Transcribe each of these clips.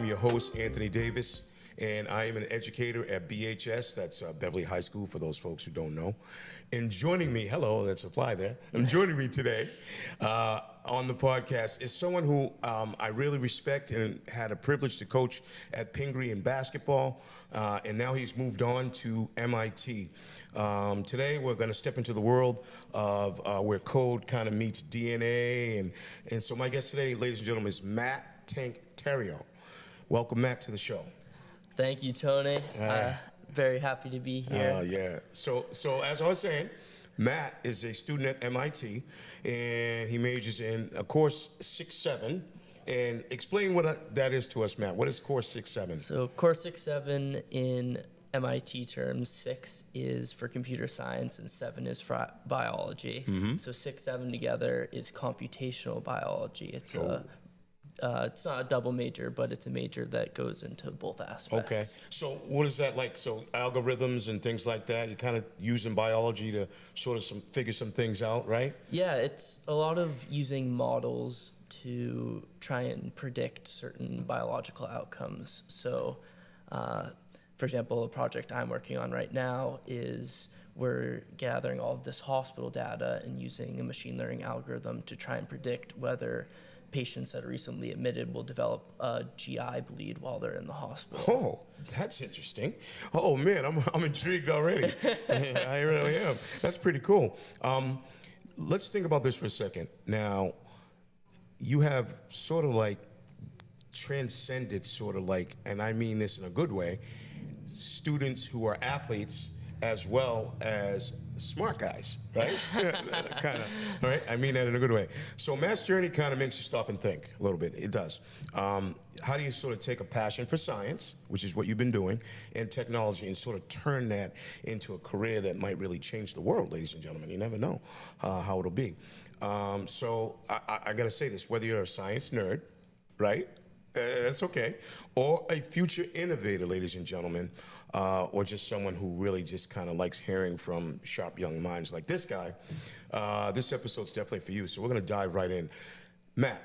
am your host, Anthony Davis, and I am an educator at BHS, that's Beverly High School for those folks who don't know. And joining me, hello, that's a fly there, and joining me today on the podcast is someone who I really respect and had a privilege to coach at Pingree in basketball, and now he's moved on to M.I.T. Today we're going to step into the world of where code kind of meets DNA, and so my guest today, ladies and gentlemen, is Matt Theriault. Welcome, Matt, to the show. Thank you, Tony. Very happy to be here. Yeah. So as I was saying, Matt is a student at M.I.T. and he majors in a course 6-7. And explain what that is to us, Matt. What is course 6-7? So course 6-7 in M.I.T. terms, 6 is for computer science and 7 is for biology. Mm-hmm. So 6-7 together is computational biology. It's not a double major, but it's a major that goes into both aspects. Okay. So what is that like? So algorithms and things like that, you kind of using biology to sort of figure some things out, right? Yeah, it's a lot of using models to try and predict certain biological outcomes. So, for example, a project I'm working on right now is we're gathering all of this hospital data and using a machine learning algorithm to try and predict whether patients that are recently admitted will develop a GI bleed while they're in the hospital. Oh, that's interesting. Oh man, I'm intrigued already. I really am. That's pretty cool. Let's think about this for a second. Now, you have sort of like transcended sort of like, and I mean this in a good way, students who are athletes as well as smart guys, right? Kind of, right? I mean that in a good way. So Matt's journey kind of makes you stop and think a little bit. It does. How do you sort of take a passion for science, which is what you've been doing, and technology, and sort of turn that into a career that might really change the world, ladies and gentlemen? You never know how it'll be. So I got to say this, whether you're a science nerd, right? That's okay. Or a future innovator, ladies and gentlemen, or just someone who really just kind of likes hearing from sharp young minds like this guy. This episode's definitely for you, so we're going to dive right in. Matt,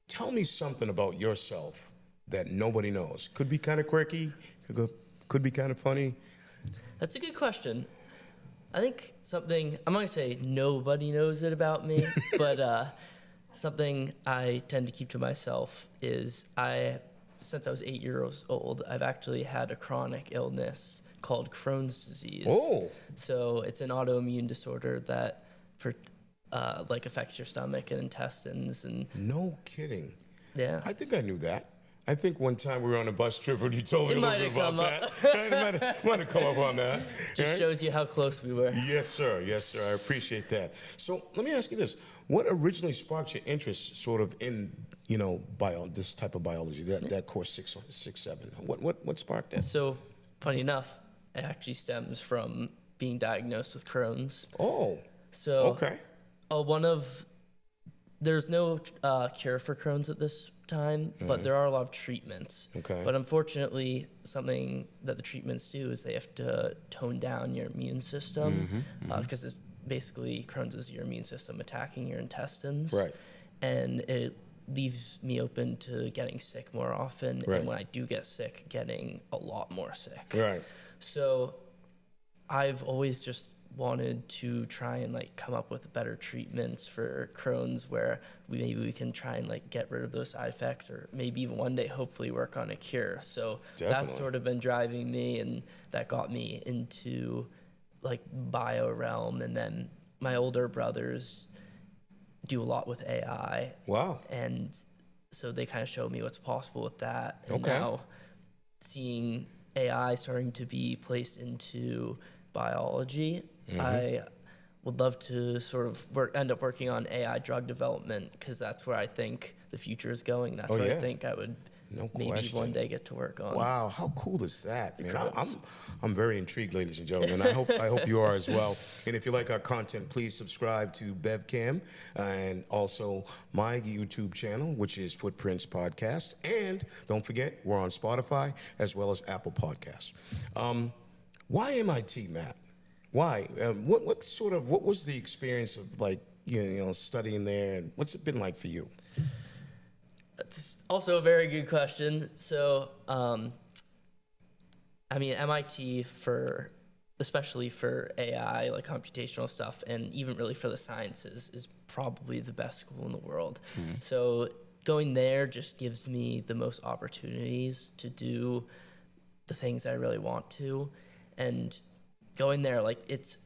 tell me something about yourself that nobody knows. Could be kind of quirky, could be kind of funny. That's a good question. I think something, I'm not going to say nobody knows it about me, but something I tend to keep to myself is since I was 8 years old, I've actually had a chronic illness called Crohn's disease. Oh. So it's an autoimmune disorder that affects your stomach and intestines. And no kidding. Yeah. I think I knew that. I think one time we were on a bus trip and you told me a little bit about that. It might have come up on that. Just right? Shows you how close we were. Yes, sir. Yes, sir. I appreciate that. So let me ask you this. What originally sparked your interest sort of in, this type of biology, that course 6-7? What sparked that? So, funny enough, it actually stems from being diagnosed with Crohn's. Oh, so okay. There's no cure for Crohn's at this time, but there are a lot of treatments. Okay. But unfortunately, something that the treatments do is they have to tone down your immune system because it's basically Crohn's is your immune system attacking your intestines. Right. And it leaves me open to getting sick more often. Right. And when I do get sick, getting a lot more sick. Right. So I've always just wanted to try and come up with better treatments for Crohn's where we can try and get rid of those side effects, or maybe even one day hopefully work on a cure. So Definitely. That's sort of been driving me, and that got me into bio realm. And then my older brothers do a lot with AI. Wow. And so they kind of showed me what's possible with that. And Okay. now seeing AI starting to be placed into biology, I would love to sort of end up working on AI drug development, because that's where I think the future is going. That's where I think I would maybe one day get to work on. Wow, how cool is that, man? I'm very intrigued, ladies and gentlemen. I hope you are as well. And if you like our content, please subscribe to BevCam and also my YouTube channel, which is Footprints Podcast. And don't forget, we're on Spotify as well as Apple Podcasts. Why MIT, Matt? Why? What was the experience of studying there, and what's it been like for you? It's also a very good question. So, I mean, MIT especially for AI, like computational stuff, and even really for the sciences, is probably the best school in the world. So going there just gives me the most opportunities to do the things I really want to. And going there, like, it's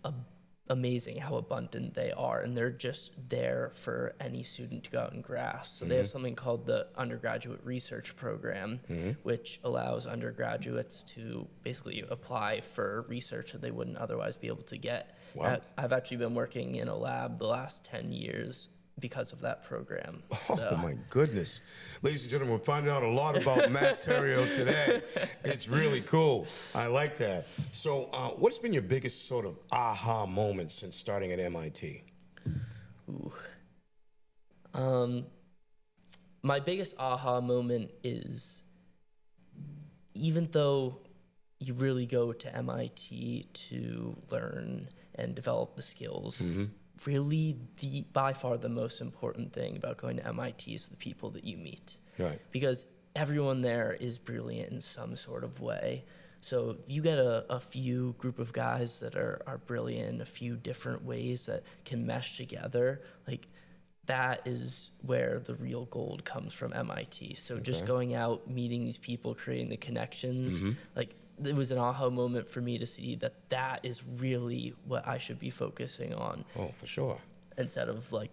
amazing how abundant they are, and they're just there for any student to go out and grasp. So they have something called the undergraduate research program, which allows undergraduates to basically apply for research that they wouldn't otherwise be able to get. Wow. I've actually been working in a lab the last 10 years because of that program. Oh my goodness. Ladies and gentlemen, we're finding out a lot about Matt Theriault today. It's really cool. I like that. So what's been your biggest sort of aha moment since starting at MIT? My biggest aha moment is, even though you really go to MIT to learn and develop the skills, really by far the most important thing about going to MIT is the people that you meet. Right. Because everyone there is brilliant in some sort of way. So if you get a few group of guys that are brilliant in a few different ways that can mesh together, like, that is where the real gold comes from MIT. So just going out, meeting these people, creating the connections, like, it was an aha moment for me to see that is really what I should be focusing on. Oh, for sure. Instead of, like,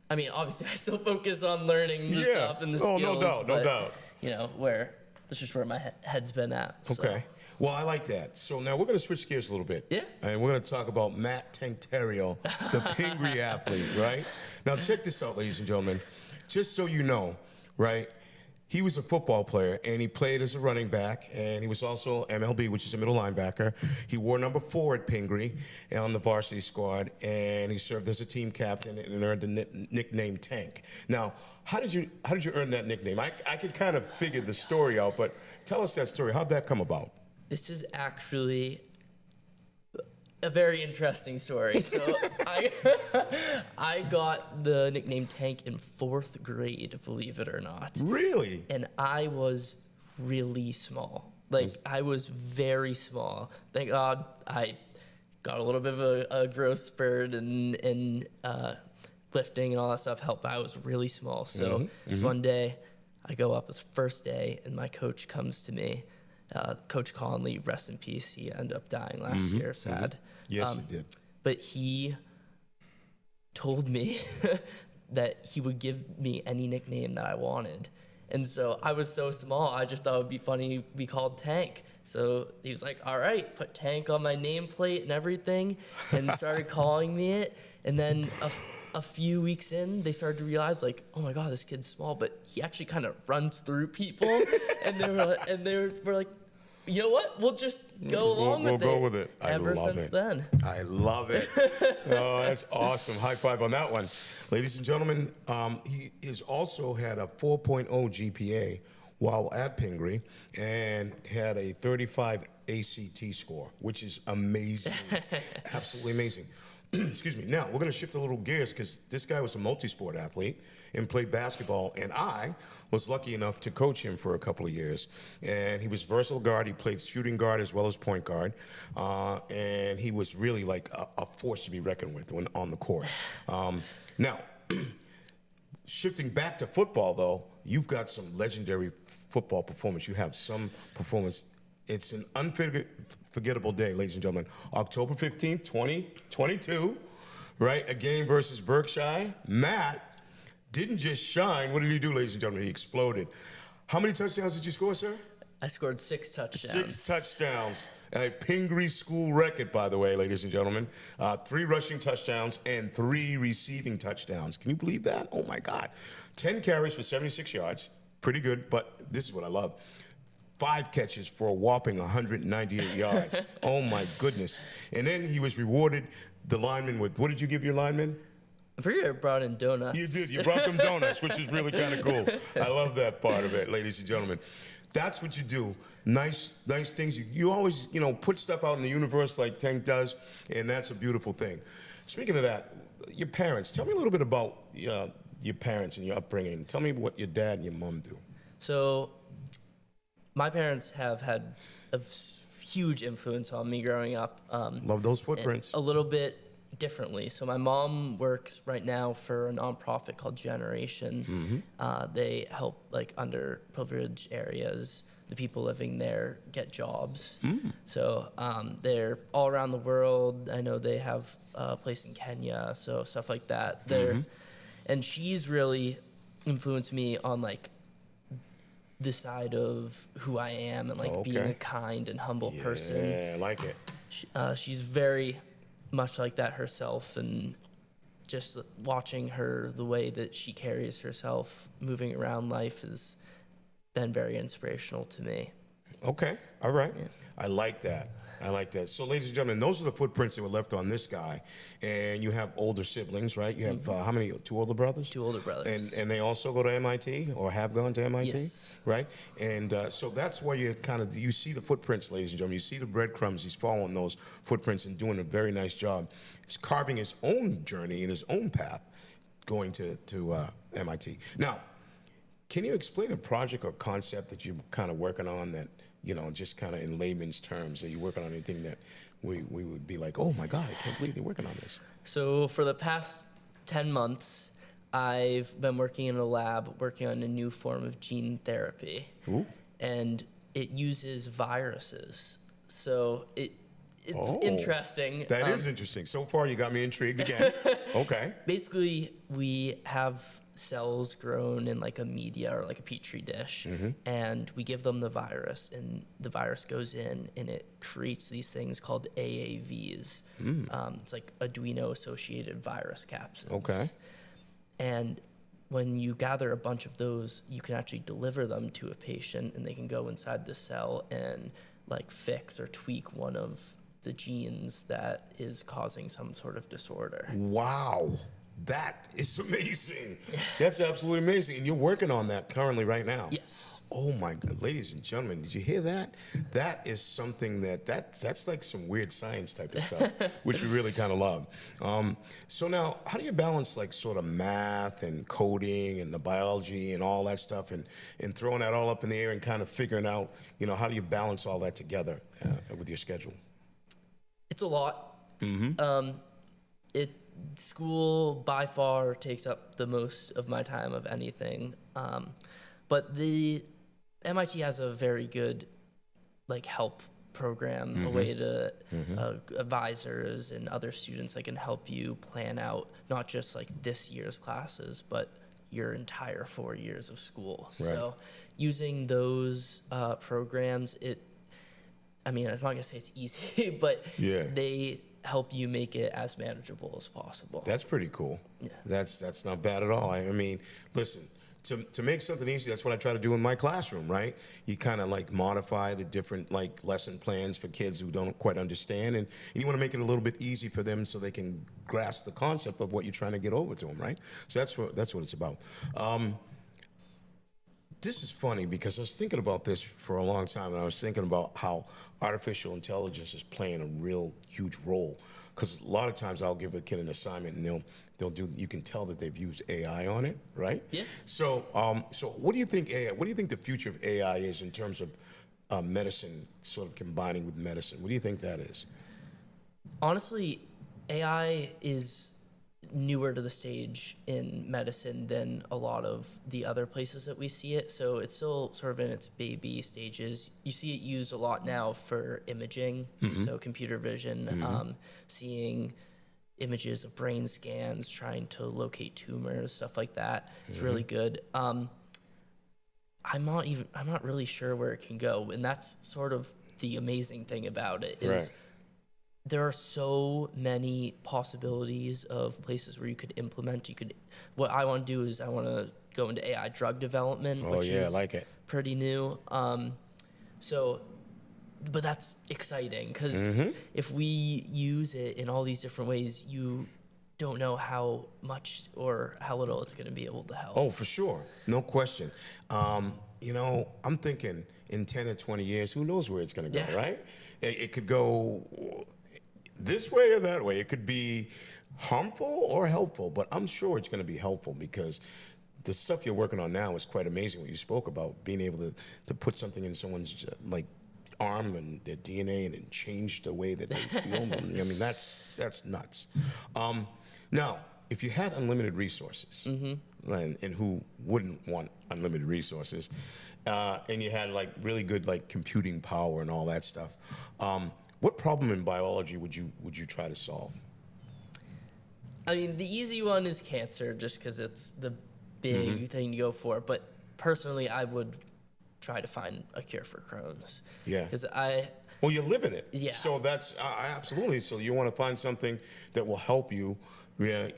I mean, obviously I still focus on learning the stuff and the skills. No doubt, but, no doubt. You know, that's just where my head's been at. So. Okay. Well, I like that. So now we're going to switch gears a little bit. Yeah. And we're going to talk about Matt Theriault, the Pingree athlete, right? Now, check this out, ladies and gentlemen. Just so you know, right, he was a football player, and he played as a running back, and he was also MLB, which is a middle linebacker. He wore number 4 at Pingree on the varsity squad, and he served as a team captain and earned the nickname Tank. Now, how did you earn that nickname? I can kind of figure the story out, but tell us that story. How'd that come about? This is actually a very interesting story. So I got the nickname Tank in 4th grade, believe it or not. Really? And I was really small. Like, I was very small. Thank God I got a little bit of a growth spurt and lifting and all that stuff helped. I was really small. So one day I go up, it's first day, and my coach comes to me. Coach Conley, rest in peace. He ended up dying last year. Sad. Yes, he did. But he told me that he would give me any nickname that I wanted. And so I was so small, I just thought it would be funny to be called Tank. So he was like, all right, put Tank on my nameplate and everything, and started calling me it. And then a few weeks in, they started to realize, like, oh my God, this kid's small, but he actually kind of runs through people. and they were like, you know what? We'll just go along with it. We'll go with it. Ever since then. I love it. Oh, that's awesome. High five on that one. Ladies and gentlemen, he has also had a 4.0 GPA while at Pingree and had a 35 ACT score, which is amazing. Absolutely amazing. Excuse me. Now, we're going to shift a little gears because this guy was a multi-sport athlete and played basketball, and I was lucky enough to coach him for a couple of years. And he was versatile guard. He played shooting guard as well as point guard. And he was really like a force to be reckoned with when on the court. Now, shifting back to football, though, you've got some legendary football performance. You have some performance. It's an unforgettable day, ladies and gentlemen. October 15th, 2022, right? A game versus Berkshire. Matt didn't just shine. What did he do, ladies and gentlemen? He exploded. How many touchdowns did you score, sir? I scored 6 touchdowns. 6 touchdowns. A Pingree School record, by the way, ladies and gentlemen. 3 rushing touchdowns and 3 receiving touchdowns. Can you believe that? Oh, my God. 10 carries for 76 yards. Pretty good, but this is what I love. 5 catches for a whopping 198 yards. Oh, my goodness. And then he was rewarded, the lineman, with, what did you give your lineman? I'm pretty sure I brought in donuts. You did. You brought them donuts, which is really kind of cool. I love that part of it, ladies and gentlemen. That's what you do. Nice things. You always, put stuff out in the universe like Tank does, and that's a beautiful thing. Speaking of that, your parents, tell me a little bit about your parents and your upbringing. Tell me what your dad and your mom do. So my parents have had a huge influence on me growing up. Love those footprints. A little bit differently. So my mom works right now for a nonprofit called Generation. They help like underprivileged areas, the people living there, get jobs. So they're all around the world. I know they have a place in Kenya, so stuff like that. And she's really influenced me on like the side of who I am and like being a kind and humble person. Yeah, I like it. She's very much like that herself, and just watching her, the way that she carries herself moving around life has been very inspirational to me. Okay, all right. Yeah. I like that. I like that. So, ladies and gentlemen, those are the footprints that were left on this guy. And you have older siblings, right? You have how many? 2 older brothers? 2 older brothers. And they also go to MIT or have gone to MIT? Yes. Right? And so that's where you see the footprints, ladies and gentlemen. You see the breadcrumbs. He's following those footprints and doing a very nice job. He's carving his own journey and his own path going to MIT. Now, can you explain a project or concept that you're kind of working on that, just kind of in layman's terms? Are you working on anything that we would be like, oh my God, I can't believe they're working on this? So for the past 10 months, I've been working in a lab working on a new form of gene therapy. Ooh. And it uses viruses. So it's interesting. That is interesting. So far, you got me intrigued again. Okay. Basically, we have cells grown in like a media or like a petri dish, and we give them the virus, and the virus goes in and it creates these things called AAVs. It's like Arduino-associated virus capsids. Okay. And when you gather a bunch of those, you can actually deliver them to a patient, and they can go inside the cell and like fix or tweak one of the genes that is causing some sort of disorder. Wow. That is amazing. That's absolutely amazing. And you're working on that currently right now? Yes. Oh my God, ladies and gentlemen, did you hear that? That is something that's like some weird science type of stuff, which we really kind of love. So now, how do you balance like sort of math and coding and the biology and all that stuff, and throwing that all up in the air and kind of figuring out, how do you balance all that together with your schedule? It's a lot. School by far takes up the most of my time of anything. But the MIT has a very good like help program, a way to advisors and other students that can help you plan out not just like this year's classes, but your entire 4 years of school. Right. So using those programs, I'm not gonna say it's easy, but they help you make it as manageable as possible. That's pretty cool. Yeah. That's not bad at all. I mean, listen, to make something easy, that's what I try to do in my classroom, right? You kind of like modify the different like lesson plans for kids who don't quite understand, and you want to make it a little bit easy for them so they can grasp the concept of what you're trying to get over to them, right? So that's what it's about. This is funny because I was thinking about this for a long time, and I was thinking about how artificial intelligence is playing a real huge role. Because a lot of times I'll give a kid an assignment, and they'll do. You can tell that they've used AI on it, right? Yeah. So what do you think What do you think the future of AI is in terms of medicine, sort of combining with medicine? What do you think that is? Honestly, AI is newer to the stage in medicine than a lot of the other places that we see it. So it's still sort of in its baby stages. You see it used a lot now for imaging, so computer vision, seeing images of brain scans, trying to locate tumors, stuff like that. It's really good. I'm not really sure where it can go, and that's sort of the amazing thing about it is Right. there are so many possibilities of places where you could implement. What I want to do is I want to go into AI drug development, which is I like it. pretty new. But that's exciting because if we use it in all these different ways, you don't know how much or how little it's going to be able to help. Oh, for sure. No question. I'm thinking in 10 or 20 years, who knows where it's going to go, right? It could go this way or that way. It could be harmful or helpful, but I'm sure it's going to be helpful because the stuff you're working on now is quite amazing. What you spoke about, being able to put something in someone's like arm and their DNA and then change the way that they feel. I mean, that's nuts. Now, if you had unlimited resources, and who wouldn't want unlimited resources, and you had like really good like computing power and all that stuff, what problem in biology would you try to solve? I mean, the easy one is cancer, just because it's the big thing to go for. But personally, I would try to find a cure for Crohn's. Yeah. Because Well, you live in it. Yeah. So that's absolutely. So you want to find something that will help you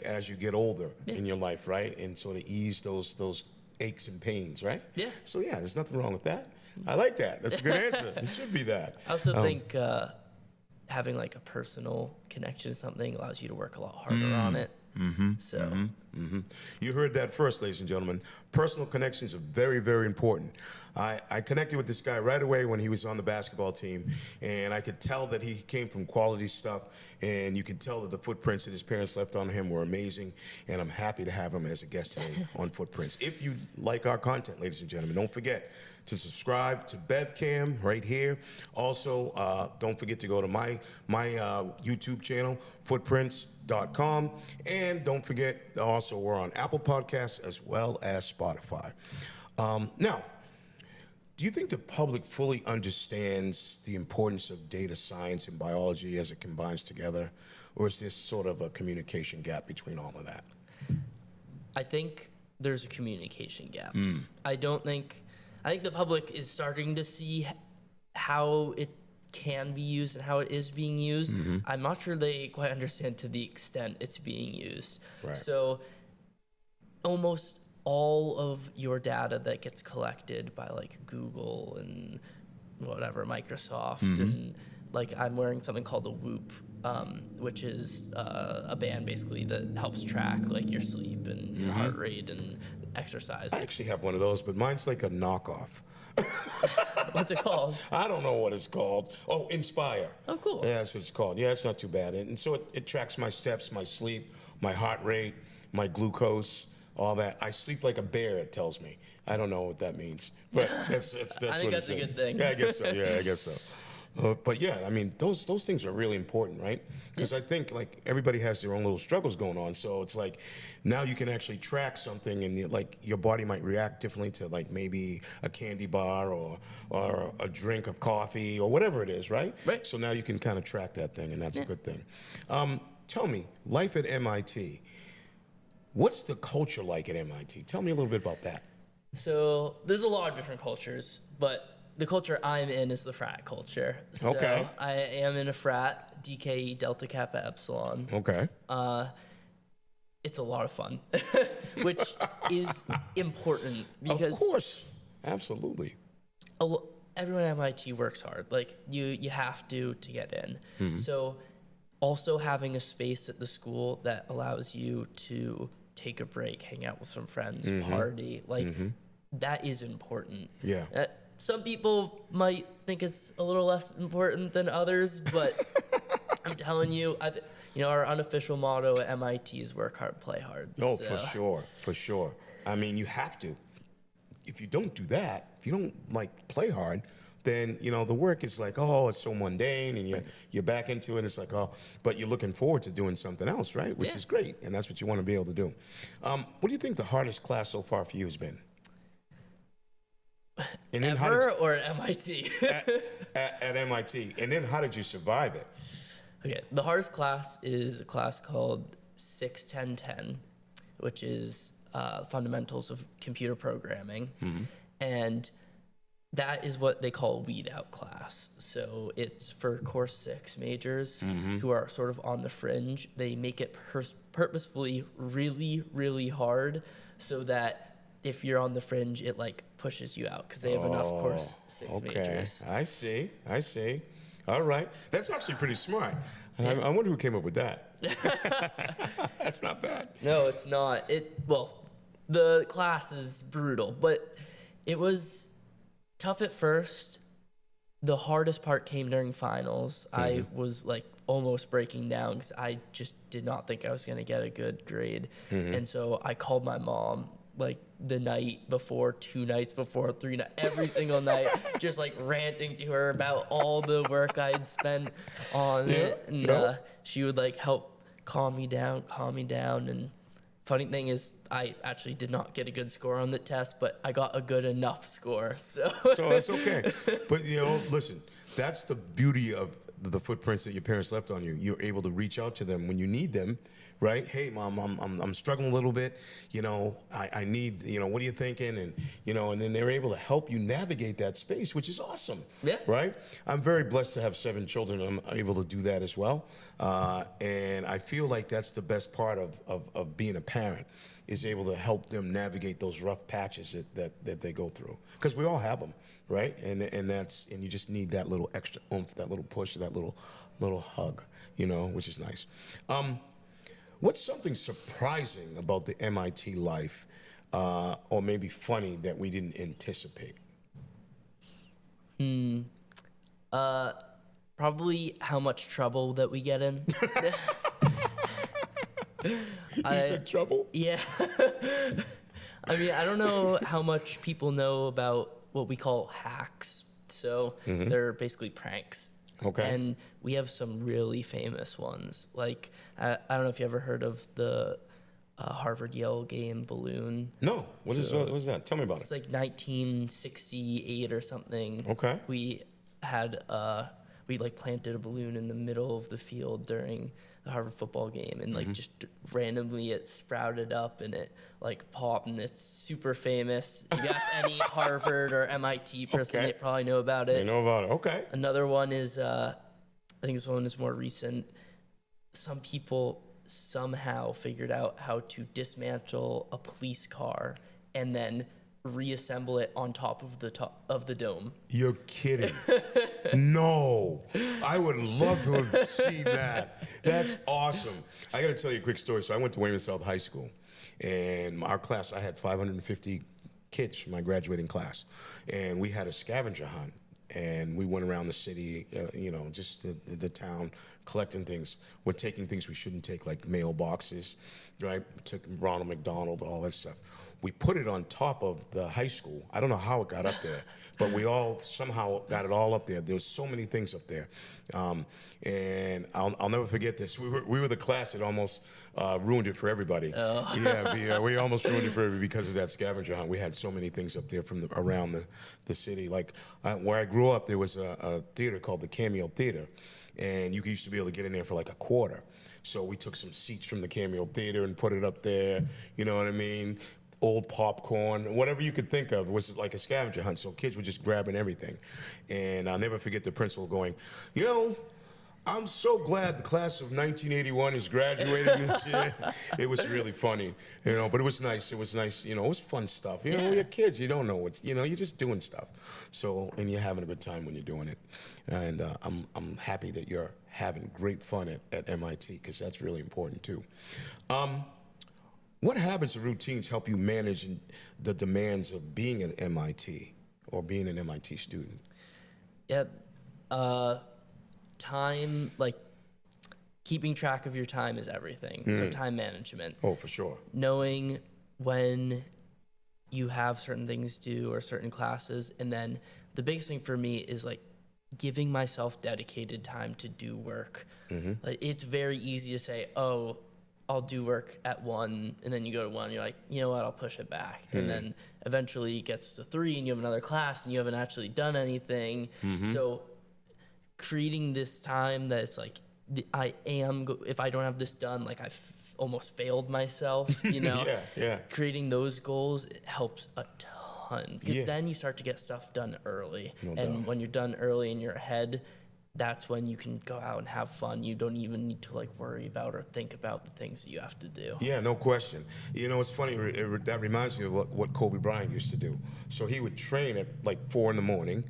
as you get older in your life, right? And sort of ease those aches and pains, right? Yeah. So yeah, there's nothing wrong with that. I like that. That's a good answer. It should be that. I also think having like a personal connection to something allows you to work a lot harder on it. You heard that first, ladies and gentlemen. Personal connections are very, very important. I connected with this guy right away when he was on the basketball team, and I could tell that he came from quality stuff, and you can tell that the footprints that his parents left on him were amazing, and I'm happy to have him as a guest today on Footprints. If you like our content, ladies and gentlemen, don't forget to subscribe to BevCam right here. Also, don't forget to go to my YouTube channel, Footprints.com, and don't forget also we're on Apple Podcasts as well as Spotify. Now, do you think the public fully understands the importance of data science and biology as it combines together, or is this sort of a communication gap between all of that? I think there's a communication gap. I think the public is starting to see how it can be used and how it is being used. I'm not sure they quite understand to the extent it's being used. Right. So almost all of your data that gets collected by like Google and whatever, Microsoft, and like I'm wearing something called a Whoop, which is a band basically that helps track like your sleep and your heart rate and exercise. I actually have one of those, but mine's like a knockoff. What's it called? I don't know what it's called. Oh, Inspire. Oh, cool. Yeah, that's what it's called. Yeah, it's not too bad. And so it tracks my steps, my sleep, my heart rate, my glucose, all that. I sleep like a bear, it tells me. I don't know what that means, but that's I what think that's a good thing. Yeah, I guess so. Yeah, I guess so. But yeah, I mean, those things are really important, right? Because I think like everybody has their own little struggles going on. So it's like now you can actually track something, and like your body might react differently to like maybe a candy bar or a drink of coffee or whatever it is, right? Right. So now you can kind of track that thing, and that's a good thing. Tell me, life at MIT. What's the culture like at MIT? Tell me a little bit about that. So there's a lot of different cultures, but the culture I'm in is the frat culture. So Okay. I am in a frat, DKE Delta Kappa Epsilon. Okay. It's a lot of fun, which is important because Of course. Absolutely. everyone at MIT works hard. Like you have to get in. So also having a space at the school that allows you to take a break, hang out with some friends, party, like that is important. Yeah. Some people might think it's a little less important than others, but I'm telling you, our unofficial motto at MIT is work hard, play hard. Oh, So, for sure. I mean, you have to. If you don't do that, if you don't like play hard, then the work is like, oh, it's so mundane, and you're back into it. And it's like, oh, but you're looking forward to doing something else, right? Which is great, and that's what you want to be able to do. What do you think the hardest class so far for you has been? And then or at MIT? at MIT, and then how did you survive it? Okay, the hardest class is a class called 6-10-10, which is fundamentals of computer programming, and that is what they call a weed out class. So it's for course 6 majors who are sort of on the fringe. They make it purposefully really, really hard so that if you're on the fringe, it like pushes you out because they have enough course 6 majors. I see. All right. That's actually pretty smart. I wonder who came up with that. That's not bad. No, it's not. The class is brutal, but it was tough at first. the hardest part came during finals. I was like almost breaking down because I just did not think I was going to get a good grade. And so I called my mom like the night before, 2 nights before, 3 nights, every single night, just like ranting to her about all the work I had spent on it. And she would like help calm me down. And funny thing is, I actually did not get a good score on the test, but I got a good enough score. So that's okay. But, listen, that's the beauty of the footprints that your parents left on you. You're able to reach out to them when you need them, right? Hey, Mom, I'm struggling a little bit. I need, what are you thinking? And, and then they're able to help you navigate that space, which is awesome. Yeah. Right? I'm very blessed to have 7 children. I'm able to do that as well. And I feel like that's the best part of being a parent, is able to help them navigate those rough patches that they go through. Because we all have them, right? And you just need that little extra oomph, that little push, that little hug, which is nice. What's something surprising about the M.I.T. life, or maybe funny, that we didn't anticipate? Probably how much trouble that we get in. You said trouble? Yeah. I mean, I don't know how much people know about what we call hacks. So they're basically pranks. Okay. And we have some really famous ones. Like, I don't know if you ever heard of the Harvard-Yale game balloon. No. What is that? Tell me about It's it. like 1968 or something. Okay. We had we like planted a balloon in the middle of the field during the Harvard football game, and like just randomly it sprouted up and it like popped, and it's super famous. If you ask any Harvard or MIT person, they probably know about it. They know about it. Okay. Another one is I think this one is more recent. Some people somehow figured out how to dismantle a police car and then reassemble it on top of the dome. You're kidding. No. I would love to have seen that. That's awesome. I got to tell you a quick story. So I went to Weymouth South High School, and our class, I had 550 kids from my graduating class, and we had a scavenger hunt. And we went around the city, just the town, collecting things. We're taking things we shouldn't take, like mailboxes, right? We took Ronald McDonald, all that stuff. We put it on top of the high school. I don't know how it got up there, but we all somehow got it all up there. There was so many things up there. And I'll never forget this. We were the class that almost ruined it for everybody. Oh. Yeah, we almost ruined it for everybody because of that scavenger hunt. We had so many things up there from around the city. Like where I grew up, there was a theater called the Cameo Theater, and you used to be able to get in there for like $0.25. So we took some seats from the Cameo Theater and put it up there. You know what I mean? Old popcorn, whatever you could think of. It was like a scavenger hunt, so kids were just grabbing everything. And I'll never forget the principal going, I'm so glad the class of 1981 is graduating this year. It was really funny, but it was nice. It was nice, it was fun stuff. You're kids, you don't know what's, you're just doing stuff. So, and you're having a good time when you're doing it. And I'm happy that you're having great fun at MIT, because that's really important too. What habits or routines help you manage the demands of being at MIT or being an MIT student? Yeah, time, like keeping track of your time is everything. So time management. Oh, for sure. Knowing when you have certain things due or certain classes. And then the biggest thing for me is like giving myself dedicated time to do work. Like, it's very easy to say, oh, I'll do work at 1, and then you go to 1, and you're like, you know what, I'll push it back. And then eventually it gets to 3, and you have another class, and you haven't actually done anything. So creating this time that it's like, if I don't have this done, like I've almost failed myself, Yeah. Creating those goals, it helps a ton, because then you start to get stuff done early. No and doubt. when you're done early in your head, that's when you can go out and have fun. You don't even need to like worry about or think about the things that you have to do. Yeah, no question. It's funny, that reminds me of what Kobe Bryant used to do. So he would train at like 4 in the morning,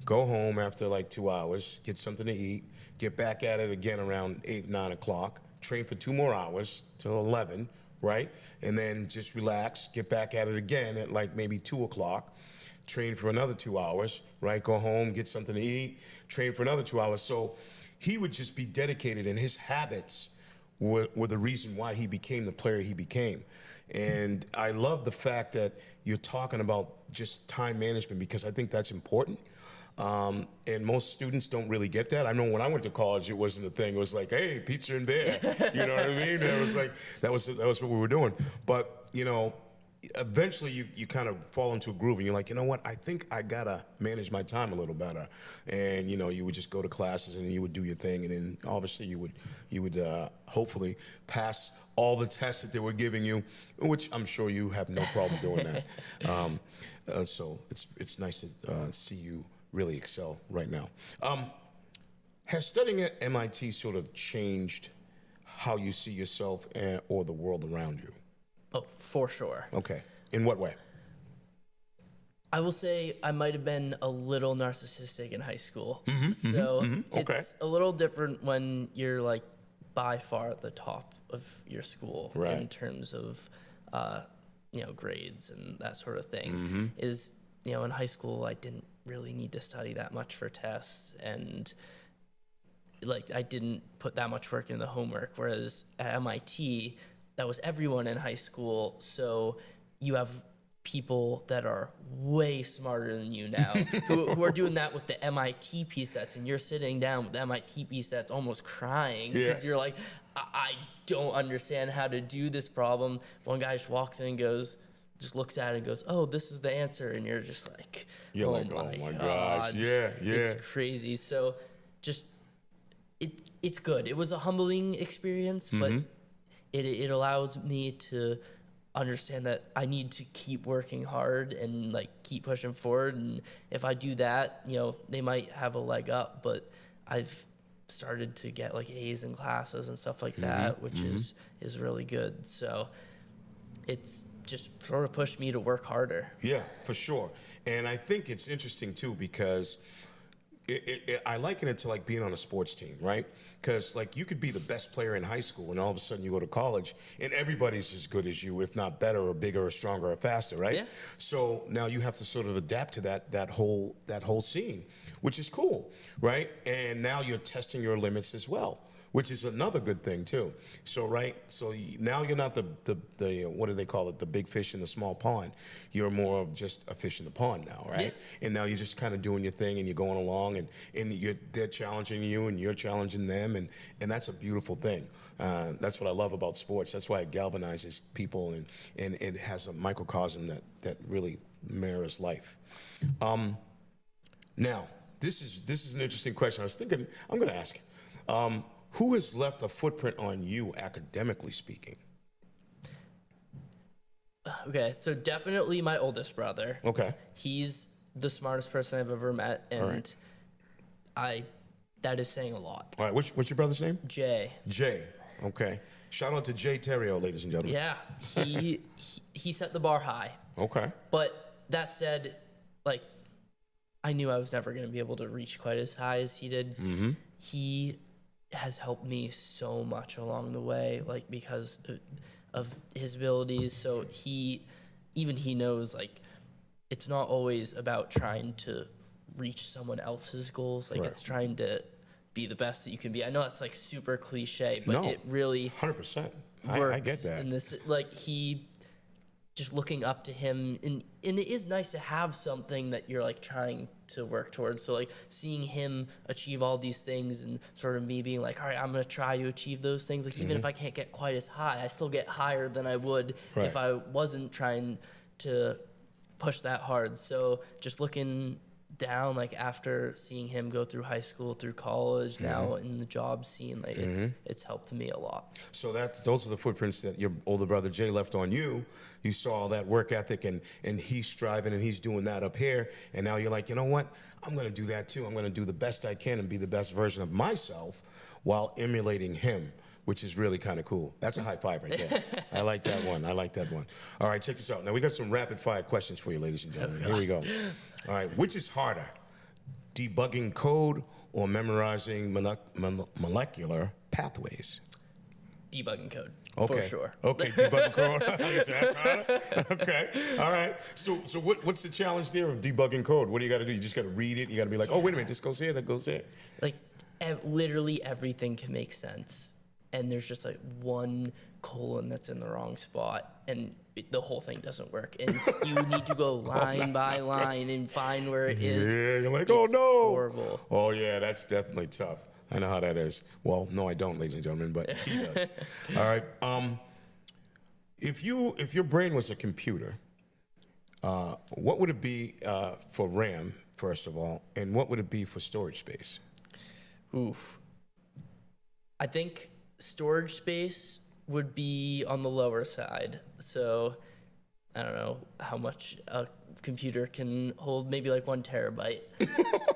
go home after like 2 hours, get something to eat, get back at it again around 8, 9 o'clock, train for 2 more hours till 11, right? And then just relax, get back at it again at like maybe 2 o'clock, train for another 2 hours, right? Go home, get something to eat, train for another 2 hours. So he would just be dedicated, and his habits were the reason why he became the player he became. And I love the fact that you're talking about just time management, because I think that's important. And most students don't really get that. I know when I went to college, it wasn't a thing. It was like, hey, pizza and beer. You know what I mean? It was like, that was what we were doing. But, you know, eventually you kind of fall into a groove, and you're like, you know what, I think I gotta manage my time a little better. And, you know, you would just go to classes and you would do your thing, and then obviously you would hopefully pass all the tests that they were giving you, which I'm sure you have no problem doing that. So it's nice to see you really excel right now. Has studying at MIT sort of changed how you see yourself or the world around you? Oh, for sure. Okay. In what way? I will say I might have been a little narcissistic in high school. Okay. It's a little different when you're like by far at the top of your school Right. in terms of grades and that sort of thing. Is, in high school I didn't really need to study that much for tests, and like I didn't put that much work in the homework, whereas at MIT that was everyone in high school. So you have people that are way smarter than you now who are doing that with the MIT P sets, and you're sitting down with the MIT P sets almost crying because you're like, I don't understand how to do this problem. One guy just walks in and goes, just looks at it and goes, oh, this is the answer. And you're just like, You're oh, like, my gosh. God. Yeah. It's crazy. So just, it's good. It was a humbling experience, but it allows me to understand that I need to keep working hard and like keep pushing forward. And if I do that, they might have a leg up, but I've started to get like A's in classes and stuff like that, which is really good. So it's just sort of pushed me to work harder. Yeah, for sure. And I think it's interesting too, because I liken it to like being on a sports team, right? Because like you could be the best player in high school, and all of a sudden you go to college and everybody's as good as you, if not better or bigger or stronger or faster, right? Yeah. So now you have to sort of adapt to that whole scene, which is cool, right? And now you're testing your limits as well, which is another good thing too. So now you're not the what do they call it, the big fish in the small pond. You're more of just a fish in the pond now, right? Yeah. And now you're just kind of doing your thing, and you're going along, and they're challenging you, and you're challenging them, and that's a beautiful thing. That's what I love about sports. That's why it galvanizes people, and it has a microcosm that really mirrors life. Now, this is an interesting question. I was thinking, I'm going to ask. Who has left a footprint on you, academically speaking? Okay, so definitely my oldest brother. Okay. He's the smartest person I've ever met, and right. that is saying a lot. All right, what's your brother's name? Jay. Jay. Okay. Shout out to Jay Theriault, ladies and gentlemen. Yeah, he set the bar high. Okay. But that said, like, I knew I was never going to be able to reach quite as high as he did. He has helped me so much along the way, like, because of his abilities. So he knows, like, it's not always about trying to reach someone else's goals. Like, it's trying to be the best that you can be. I know that's like super cliche, but it really 100%. works. I get that. In this, like, he just looking up to him, and it is nice to have something that you're like trying to work towards. So like seeing him achieve all these things, and sort of me being like, all right, I'm gonna try to achieve those things. Like even if I can't get quite as high, I still get higher than I would if I wasn't trying to push that hard. So just looking down, like after seeing him go through high school, through college, now in the job scene, like it's helped me a lot. So those are the footprints that your older brother Jay left on you. You saw all that work ethic, and he's striving, and he's doing that up here, and now you're like, you know what, I'm going to do that too. I'm going to do the best I can and be the best version of myself while emulating him, which is really kind of cool. That's a high five right there. I like that one. All right, check this out. Now we got some rapid fire questions for you, ladies and gentlemen. Here we go. All right, which is harder, debugging code or memorizing molecular pathways? debugging code, Okay. for sure. Okay, debugging code. That's harder. Okay. All right. So what's the challenge there of debugging code? What do you got to do? You just got to read it. You got to be like, oh, wait a minute, this goes here, that goes there. Like, literally everything can make sense, and there's just like one colon that's in the wrong spot, and the whole thing doesn't work. And you need to go line by line and find where it is. Yeah, you're like, It's oh, no. horrible. Oh, yeah, that's definitely tough. I know how that is. Well, no, I don't, ladies and gentlemen, but he does. All right. If your brain was a computer, what would it be for RAM, first of all, and what would it be for storage space? Oof. I think storage space would be on the lower side. So I don't know how much a computer can hold, maybe like 1 terabyte.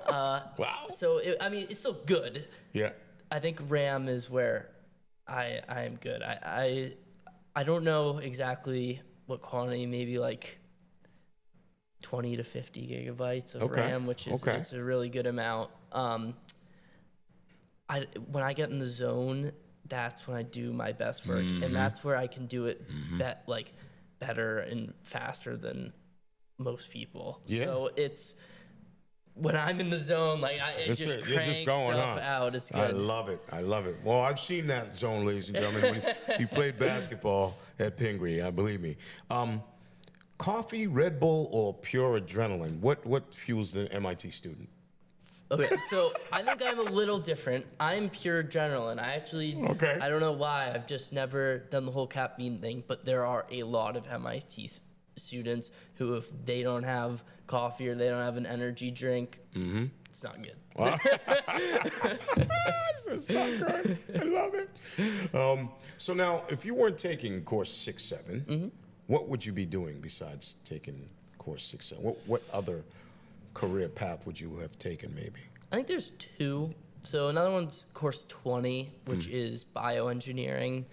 Wow. So, it's still good. Yeah. I think RAM is where I am good. I don't know exactly what quantity, maybe like 20 to 50 gigabytes of RAM, which is it's a really good amount. When I get in the zone, that's when I do my best work, and that's where I can do it better and faster than most people. Yeah. So it's when I'm in the zone, like it just cranks stuff out. It's good. I love it. I love it. Well, I've seen that zone, ladies and gentlemen. When you played basketball at Pingree, believe me. Coffee, Red Bull, or pure adrenaline? What fuels the MIT student? Okay, so I think I'm a little different. I'm pure adrenaline. I don't know why. I've just never done the whole caffeine thing, but there are a lot of MIT students who, if they don't have coffee or they don't have an energy drink, it's not good. It's not good. I love it. So now, if you weren't taking course 6, 7, what would you be doing besides taking course 6, 7? What other career path would you have taken, maybe? I think there's 2. So another one's course 20, which is bioengineering.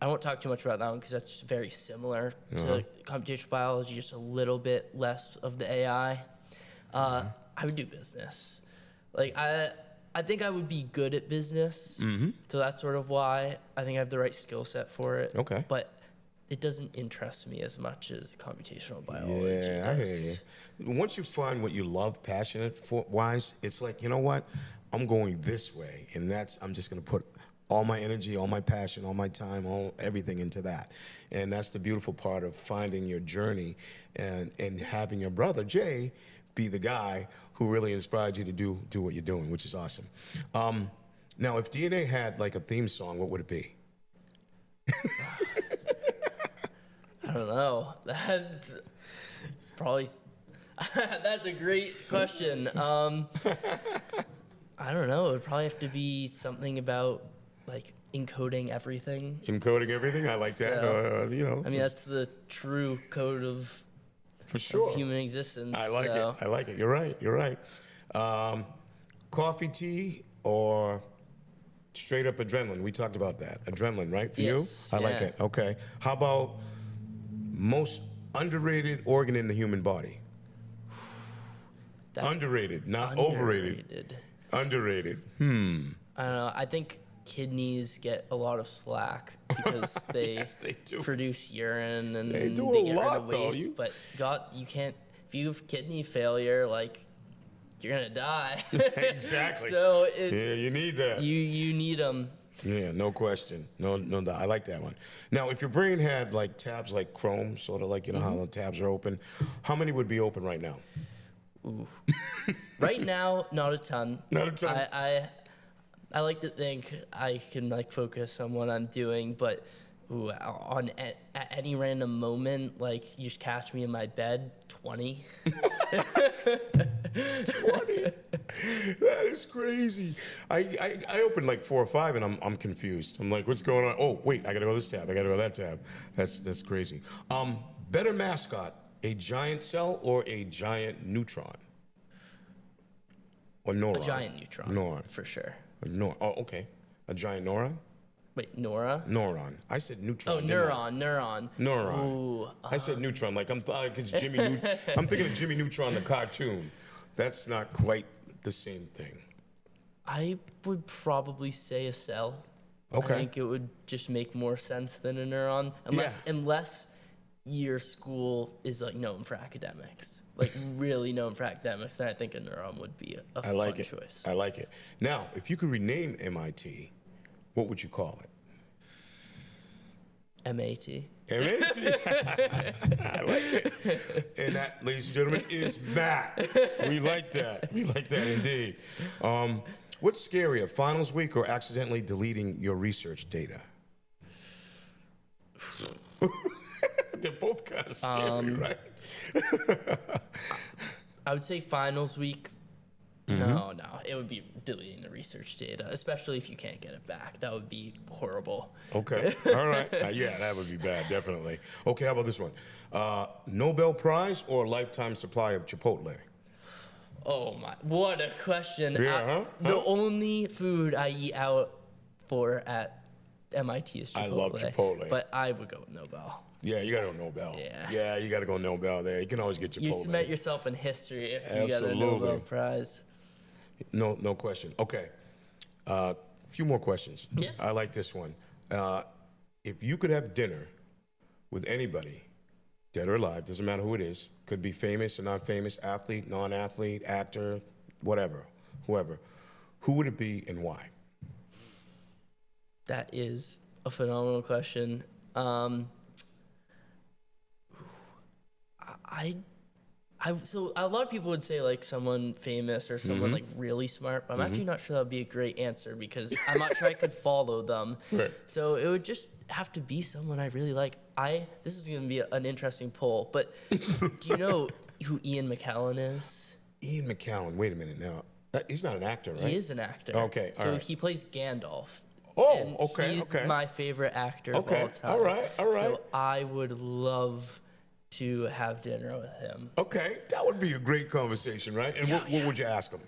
I won't talk too much about that one because that's just very similar to computational biology, just a little bit less of the AI. I would do business. Like, I think I would be good at business. So that's sort of why I think I have the right skill set for it. Okay. But it doesn't interest me as much as computational biology does. I hear you. Once you find what you love, passionate for wise, it's like, you know what? I'm going this way, and I'm just going to put all my energy, all my passion, all my time, everything into that. And that's the beautiful part of finding your journey and having your brother, Jay, be the guy who really inspired you to do what you're doing, which is awesome. Now, if DNA had like a theme song, what would it be? I don't know. That's probably that's a great question. I don't know. It would probably have to be something about like encoding everything. Encoding everything? I like that. So, that's the true code of human existence. I like it. I like it. You're right. Coffee, tea, or straight up adrenaline? We talked about that. Adrenaline, right? For you? I like it. Okay. How about most underrated organ in the human body? Underrated, not overrated. Underrated. I don't know. I think kidneys get a lot of slack because they, they do. produce urine and They do they a get lot, rid of waste. though. But you can't. If you have kidney failure, like you're gonna die. Exactly. So you need that. You need them. Yeah, no question. No, I like that one. Now, if your brain had like tabs like Chrome, sort of like, how the tabs are open, how many would be open right now? Ooh. Right now, not a ton. Not a ton. I like to think I can like focus on what I'm doing, but at any random moment, like you just catch me in my bed, 20. 20? That is crazy. I opened like 4 or 5 and I'm confused. I'm like, what's going on? Oh, wait, I gotta go this tab. I gotta go that tab. That's crazy. Better mascot, a giant cell or a giant neutron? Or neuron? A giant neutron. Neuron. For sure. Oh, okay. A giant neuron? Wait, Nora? Neuron. I said neutron. Oh, neuron. Neuron. Ooh, I said neutron. Like I'm thinking of Jimmy Neutron, the cartoon. That's not quite the same thing. I would probably say a cell. Okay. I think it would just make more sense than a neuron, unless your school is like known for academics, like really known for academics. Then I think a neuron would be a fun choice. I like it. Now, if you could rename MIT, what would you call it? M.I.T. M.I.T. I like it. And that, ladies and gentlemen, is Matt. We like that. We like that indeed. What's scarier, finals week or accidentally deleting your research data? They're both kind of scary, right? I would say finals week. No, it would be deleting the research data, especially if you can't get it back. That would be horrible. Okay, all right. Yeah, that would be bad, definitely. Okay, how about this one? Nobel Prize or lifetime supply of Chipotle? Oh my, what a question. Yeah, The only food I eat out for at MIT is Chipotle. I love Chipotle. But I would go with Nobel. Yeah, you gotta go Nobel. Yeah, you gotta go Nobel there. You can always get Chipotle. You cement yourself in history if you get a Absolutely. Nobel Prize. No question. Okay, a few more questions. Yeah. I like this one. If you could have dinner with anybody, dead or alive, doesn't matter who it is, could be famous or not famous, athlete, non-athlete, actor, whatever, whoever, who would it be and why? That is a phenomenal question. So a lot of people would say like someone famous or someone like really smart, but I'm actually not sure that would be a great answer because I'm not sure I could follow them. Right. So it would just have to be someone I really like. This is going to be an interesting poll, but do you know who Ian McKellen is? Ian McKellen. Wait a minute now. He's not an actor, right? He is an actor. Okay, all So right. he plays Gandalf. Oh, And okay, he's okay. my favorite actor of Okay, all time. all right. So I would love to have dinner with him. Okay, that would be a great conversation, right? And what would you ask him?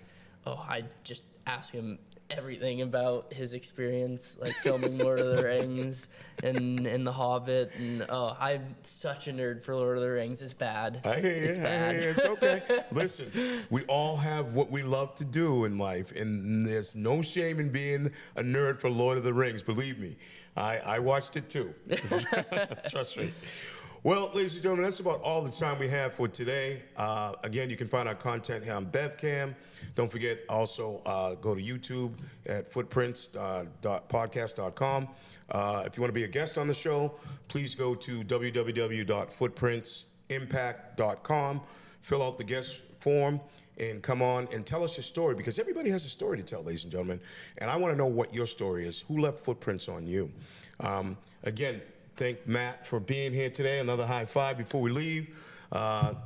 Oh, I'd just ask him everything about his experience, like filming Lord of the Rings and The Hobbit. And I'm such a nerd for Lord of the Rings. It's bad. I hear you. It's bad. I hear you. It's okay. Listen, we all have what we love to do in life, and there's no shame in being a nerd for Lord of the Rings. Believe me, I watched it too. Trust me. Well, ladies and gentlemen, that's about all the time we have for today. Again, you can find our content here on BevCam. Don't forget, also go to YouTube at footprints.podcast.com. If you want to be a guest on the show, please go to www.footprintsimpact.com. Fill out the guest form and come on and tell us your story, because everybody has a story to tell, ladies and gentlemen. And I want to know what your story is. Who left footprints on you? Again, thank Matt for being here today. Another high five before we leave.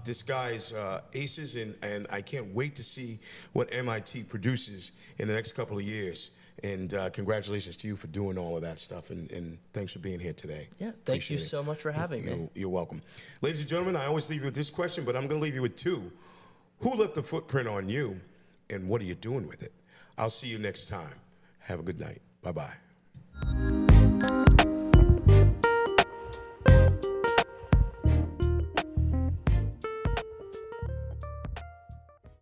This guy's aces, and I can't wait to see what MIT produces in the next couple of years. And congratulations to you for doing all of that stuff, and thanks for being here today. Yeah, thank you so much for having me. You're welcome. Ladies and gentlemen, I always leave you with this question, but I'm going to leave you with two. Who left a footprint on you, and what are you doing with it? I'll see you next time. Have a good night. Bye-bye.